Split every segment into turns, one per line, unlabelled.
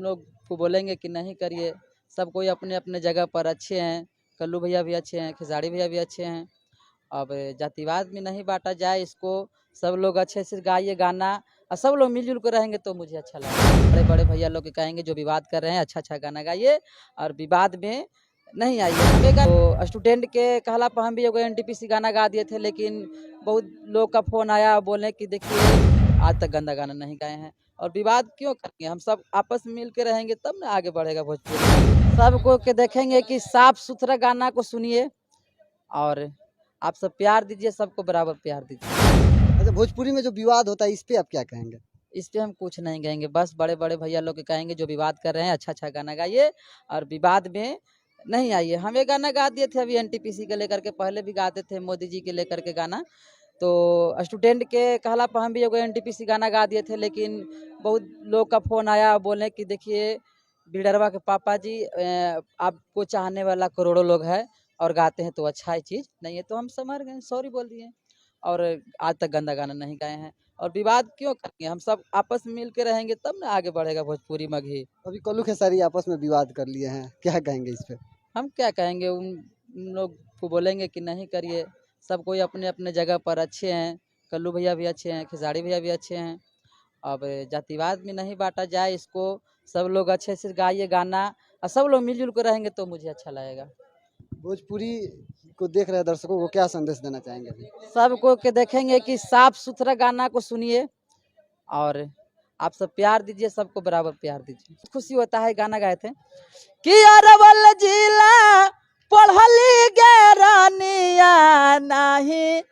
लोग को बोलेंगे कि नहीं करिए। सब कोई अपने अपने जगह पर अच्छे हैं, कल्लू भैया भी अच्छे हैं, खेसारी भैया भी अच्छे हैं। अब जातिवाद में नहीं बांटा जाए इसको, सब लोग अच्छे से गाइए गाना और सब लोग मिलजुल कर रहेंगे तो मुझे अच्छा लगेगा। बड़े बड़े भैया लोग के कहेंगे जो विवाद कर रहे हैं अच्छा अच्छा गाना गाइए और विवाद में नहीं आइए। हमें तो स्टूडेंट के कहला पर हम भी एगो एनटीपीसी गाना गा दिए थे, लेकिन बहुत लोग का फोन आया बोले कि देखिए आज तक गंदा गाना नहीं गाए हैं। और विवाद क्यों करेंगे, हम सब आपस में मिल के रहेंगे तब ना आगे बढ़ेगा भोजपुरी। सबको के देखेंगे कि साफ सुथरा गाना को सुनिए और आप सब प्यार दीजिए, सबको बराबर प्यार दीजिए।
अच्छा, भोजपुरी में जो विवाद होता है इस पे आप क्या कहेंगे?
इस पे हम कुछ नहीं कहेंगे, बस बड़े बड़े भैया लोग के कहेंगे जो विवाद कर रहे हैं अच्छा अच्छा गाना गाइए और विवाद में नहीं आइए। हम ये गाना गा दिए थे अभी एनटीपीसी के लेकर के, पहले भी गाते थे मोदी जी के लेकर के गाना। तो स्टूडेंट के कहला पर हम भी एगो एनटीपीसी गाना गा दिए थे, लेकिन बहुत लोग का फोन आया बोले कि देखिए बिडरवा के पापा जी आपको चाहने वाला करोड़ों लोग है और गाते हैं तो अच्छा है चीज़ नहीं है, तो हम समझ गए, सॉरी बोल दिए और आज तक गंदा गाना नहीं गाए हैं। और विवाद क्यों करेंगे, हम सब आपस में मिल के रहेंगे तब ना आगे बढ़ेगा भोजपुरी मगही।
अभी कल्लू खेसारी आपस में विवाद कर लिए हैं, क्या कहेंगे इस पे?
हम क्या कहेंगे, उन लोग को बोलेंगे कि नहीं करिए। सब कोई अपने अपने जगह पर अच्छे हैं, कल्लू भैया भी अच्छे हैं, खेसारी भैया भी अच्छे हैं। अब जातिवाद में नहीं बांटा जाए इसको, सब लोग अच्छे से गाइए गाना और सब लोग मिलजुल कर रहेंगे तो मुझे अच्छा लगेगा।
भोजपुरी को देख रहे दर्शकों को क्या संदेश देना चाहेंगे अभी?
सबको के देखेंगे कि साफ सुथरा गाना को सुनिए और आप सब प्यार दीजिए, सबको बराबर प्यार दीजिए। खुशी होता है गाना गाए थे कि अरवल जिला पढ़ली गे रानिया नहीं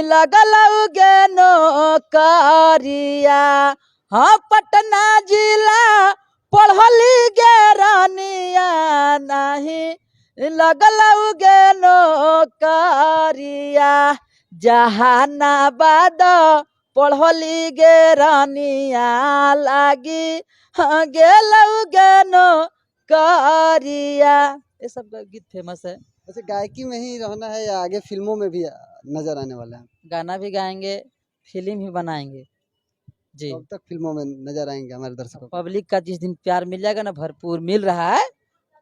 लगल गे नौकरिया। हाँ पटना जिला पढ़ली गे रानिया नहीं लगल गे नौकरिया। जहानाबाद पढ़ली गे रानिया लागी गेलौ गे नौकरिया। ये सब गीत फेमस है।
वैसे गायकी में ही रहना है या आगे फिल्मों में भी नजर आने वाला है?
गाना भी गाएंगे, फिल्म भी बनाएंगे जी।
कब तक फिल्मों में नजर आएंगे हमारे दर्शकों को?
पब्लिक का जिस दिन प्यार मिल जाएगा ना, भरपूर मिल रहा है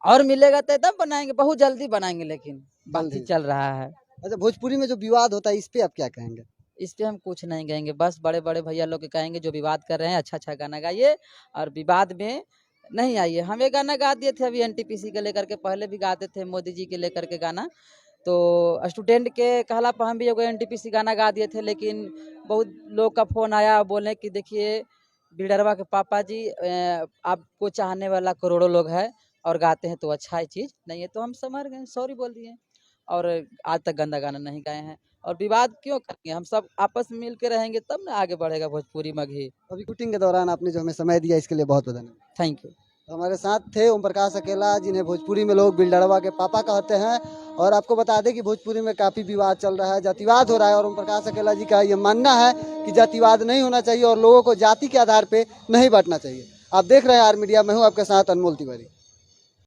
और मिलेगा तो तब बनाएंगे, बहुत जल्दी बनाएंगे, लेकिन बातचीत चल रहा है।
अच्छा, भोजपुरी में जो विवाद होता है इस पे आप क्या कहेंगे?
इस पे हम कुछ नहीं कहेंगे, बस बड़े बड़े भैया लोग के कहेंगे जो विवाद कर रहे हैं अच्छा अच्छा गाना गाइए और विवाद में नहीं आइए। हम ये गाना गा दिए थे अभी एनटीपीसी के लेकर के, पहले भी गाते थे मोदी जी के लेकर के गाना। तो स्टूडेंट के कहला पर हम भी एगो एनटीपीसी गाना गा दिए थे, लेकिन बहुत लोग का फोन आया बोले कि देखिए बिडरवा के पापा जी आपको चाहने वाला करोड़ों लोग है और गाते हैं तो अच्छा है चीज़ नहीं है, तो हम समझ गए, सॉरी बोल दिए और आज तक गंदा गाना नहीं गाए हैं। और विवाद क्यों करेंगे, हम सब आपस में मिल के रहेंगे तब ना आगे बढ़ेगा भोजपुरी मगही।
अभी शूटिंग के दौरान आपने जो हमें समय दिया इसके लिए बहुत बहुत धन्यवाद।
Thank you.
तो हमारे साथ थे ओम प्रकाश अकेला, जिन्हें भोजपुरी में लोग बिल्डरवा के पापा कहते हैं। और आपको बता दें कि भोजपुरी में काफ़ी विवाद चल रहा है, जातिवाद हो रहा है और ओम प्रकाश अकेला जी का ये मानना है कि जातिवाद नहीं होना चाहिए और लोगों को जाति के आधार पर नहीं बांटना चाहिए। आप देख रहे हैं आर मीडिया, मैं हूँ आपके साथ अनमोल तिवारी।